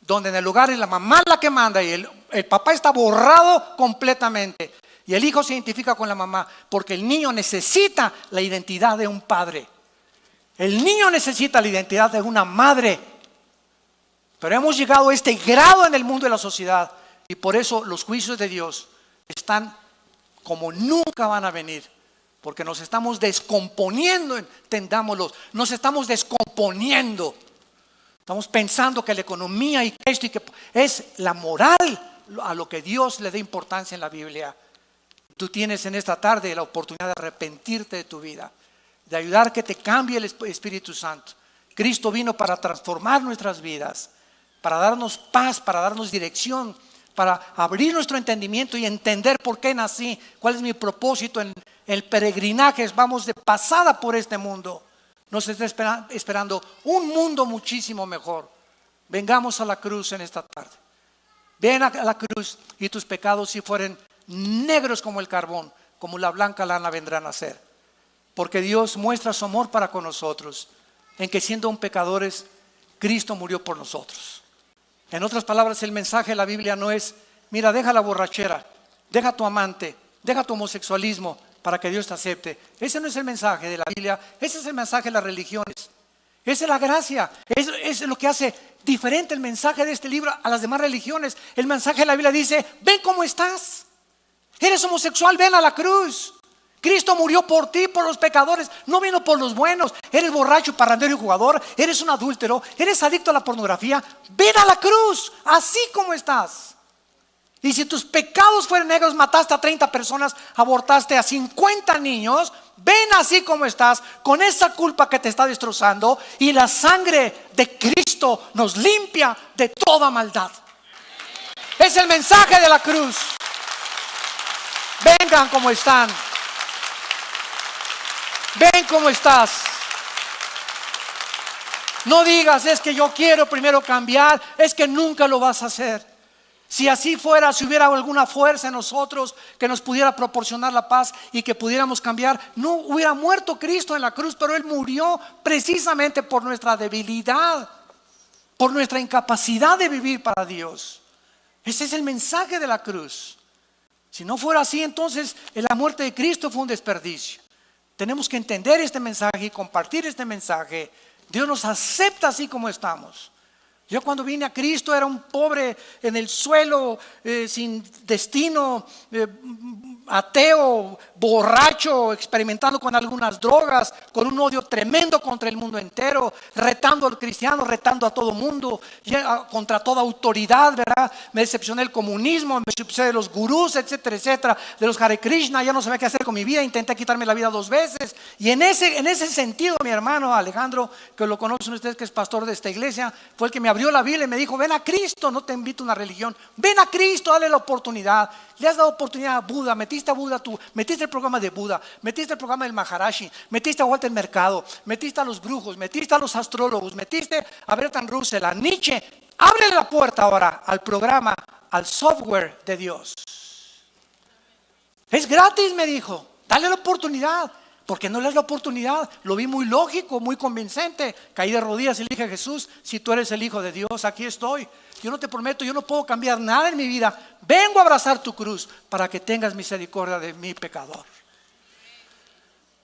donde en el lugar es la mamá la que manda y el papá está borrado completamente. Y el hijo se identifica con la mamá porque el niño necesita la identidad de un padre. El niño necesita la identidad de una madre. Pero hemos llegado a este grado en el mundo de la sociedad y por eso los juicios de Dios están como nunca van a venir. Porque nos estamos descomponiendo, entendámoslo, nos estamos descomponiendo. Estamos pensando que la economía y esto y que es la moral a lo que Dios le da importancia en la Biblia. Tú tienes en esta tarde la oportunidad de arrepentirte de tu vida, de ayudar que te cambie el Espíritu Santo. Cristo vino para transformar nuestras vidas, para darnos paz, para darnos dirección, para abrir nuestro entendimiento y entender por qué nací, cuál es mi propósito en el peregrinaje. Vamos de pasada por este mundo. Nos está esperando un mundo muchísimo mejor. Vengamos a la cruz en esta tarde. Ven a la cruz y tus pecados, si fueren negros como el carbón, como la blanca lana, vendrán a ser. Porque Dios muestra su amor para con nosotros, en que siendo un pecadores, Cristo murió por nosotros. En otras palabras, el mensaje de la Biblia no es, mira, deja la borrachera, deja tu amante, deja tu homosexualismo para que Dios te acepte. Ese no es el mensaje de la Biblia, ese es el mensaje de las religiones. Esa es la gracia, es lo que hace diferente el mensaje de este libro a las demás religiones. El mensaje de la Biblia dice, ven cómo estás, Eres homosexual, ven a la cruz. Cristo murió por ti, por los pecadores, no vino por los buenos. Eres borracho, parrandero y jugador, eres un adúltero, eres adicto a la pornografía, ven a la cruz, así como estás. Y si tus pecados fueran negros, mataste a 30 personas, abortaste a 50 niños, ven así como estás, con esa culpa que te está destrozando, y la sangre de Cristo nos limpia de toda maldad. Es el mensaje de la cruz. Vengan como están. Ven cómo estás. No digas, es que yo quiero primero cambiar. Es que nunca lo vas a hacer. Si así fuera, si hubiera alguna fuerza en nosotros que nos pudiera proporcionar la paz y que pudiéramos cambiar, no hubiera muerto Cristo en la cruz. Pero Él murió precisamente por nuestra debilidad, por nuestra incapacidad de vivir para Dios. Ese es el mensaje de la cruz. Si no fuera así, entonces la muerte de Cristo fue un desperdicio. Tenemos que entender este mensaje y compartir este mensaje. Dios nos acepta así como estamos. Yo cuando vine a Cristo era un pobre en el suelo, sin destino, ateo, borracho, experimentando con algunas drogas, con un odio tremendo contra el mundo entero, retando al cristiano, retando a todo mundo, contra toda autoridad, ¿verdad? Me decepcioné del comunismo, me decepcioné de los gurús, etcétera, etcétera, de los Hare Krishna. Ya no sabía qué hacer con mi vida, intenté quitarme la vida 2 veces. Y en ese sentido, mi hermano Alejandro, que lo conocen ustedes, que es pastor de esta iglesia, fue el que me abrió la Biblia y me dijo: ven a Cristo, no te invito a una religión, ven a Cristo, dale la oportunidad. Le has dado oportunidad a Buda, metiste a Buda tú, metiste el programa de Buda, metiste el programa del Maharashi, metiste a Walter Mercado, metiste a los brujos, metiste a los astrólogos, metiste a Bertrand Russell, a Nietzsche. Ábrele la puerta ahora al programa, al software de Dios. Es gratis, me dijo, dale la oportunidad. ¿Por qué no le das la oportunidad? Lo vi muy lógico, muy convincente. Caí de rodillas y le dije: Jesús, si tú eres el Hijo de Dios, aquí estoy. Yo no te prometo, yo no puedo cambiar nada en mi vida. Vengo a abrazar tu cruz para que tengas misericordia de mi pecador.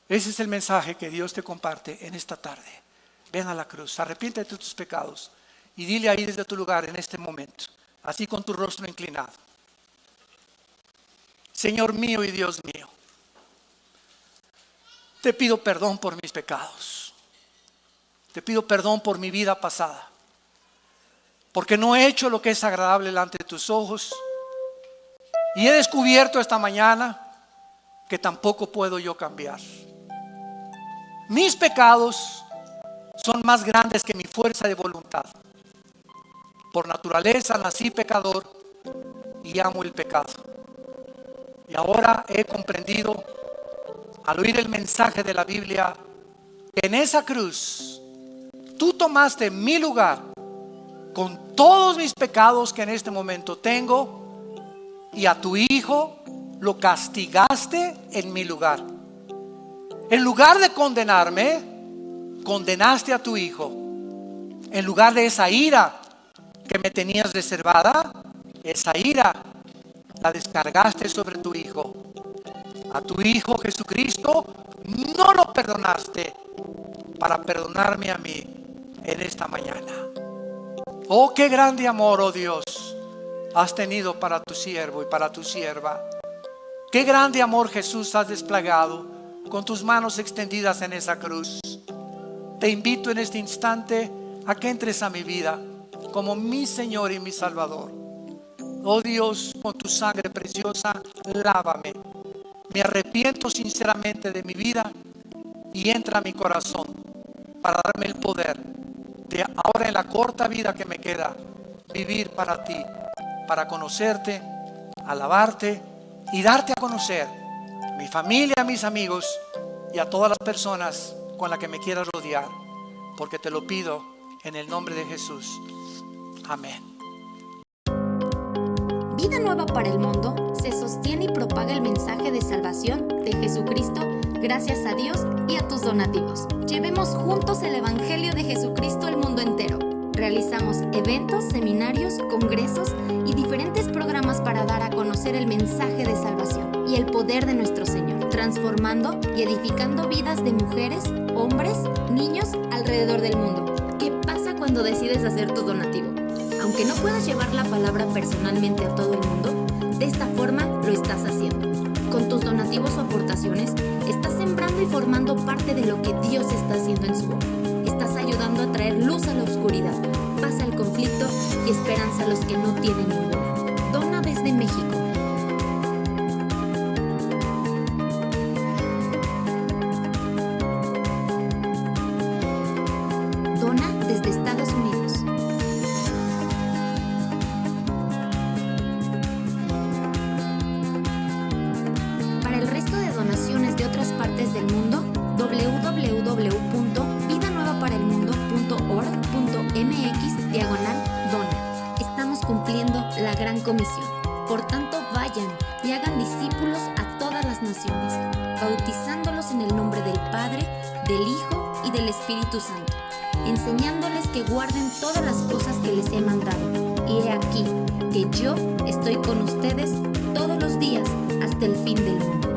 Ese es el mensaje que Dios te comparte en esta tarde. Ven a la cruz, arrepiéntete de tus pecados y dile ahí desde tu lugar en este momento, así con tu rostro inclinado: Señor mío y Dios mío, te pido perdón por mis pecados. Te pido perdón por mi vida pasada, porque no he hecho lo que es agradable delante de tus ojos. Y he descubierto esta mañana que tampoco puedo yo cambiar. Mis pecados son más grandes que mi fuerza de voluntad. Por naturaleza nací pecador y amo el pecado. Y ahora he comprendido, al oír el mensaje de la Biblia, que en esa cruz tú tomaste mi lugar con todos mis pecados que en este momento tengo, y a tu Hijo lo castigaste en mi lugar. En lugar de condenarme, condenaste a tu Hijo. En lugar de esa ira que me tenías reservada, esa ira la descargaste sobre tu Hijo. A tu Hijo Jesucristo no lo perdonaste para perdonarme a mí en esta mañana. Oh, qué grande amor, oh Dios, has tenido para tu siervo y para tu sierva. Qué grande amor, Jesús, has desplegado con tus manos extendidas en esa cruz. Te invito en este instante a que entres a mi vida como mi Señor y mi Salvador. Oh Dios, con tu sangre preciosa, lávame. Me arrepiento sinceramente de mi vida y entra a mi corazón para darme el poder de ahora, en la corta vida que me queda, vivir para ti, para conocerte, alabarte y darte a conocer a mi familia, a mis amigos y a todas las personas con las que me quieras rodear, porque te lo pido en el nombre de Jesús. Amén. Vida Nueva para el Mundo se sostiene y propaga el mensaje de salvación de Jesucristo gracias a Dios y a tus donativos. Llevemos juntos el Evangelio de Jesucristo al mundo entero. Realizamos eventos, seminarios, congresos y diferentes programas para dar a conocer el mensaje de salvación y el poder de nuestro Señor, transformando y edificando vidas de mujeres, hombres, niños alrededor del mundo. ¿Qué pasa cuando decides hacer tu donativo? Aunque no puedas llevar la palabra personalmente a todo el mundo, de esta forma lo estás haciendo. Con tus donativos o aportaciones, estás sembrando y formando parte de lo que Dios está haciendo en su obra. Estás ayudando a traer luz a la oscuridad, paz al conflicto y esperanza a los que no tienen ninguna. Dona desde México. Dona desde Estados Unidos. Para el resto de donaciones de otras partes del mundo, www.vidanuevaparelmundo.org.mx/dona. Estamos cumpliendo la gran comisión. Por tanto, vayan y hagan discípulos a todas las naciones, bautizándolos en el nombre del Padre, del Hijo y del Espíritu Santo, enseñándoles que guarden todas las cosas que les he mandado. Y he aquí que yo estoy con ustedes todos los días hasta el fin del mundo.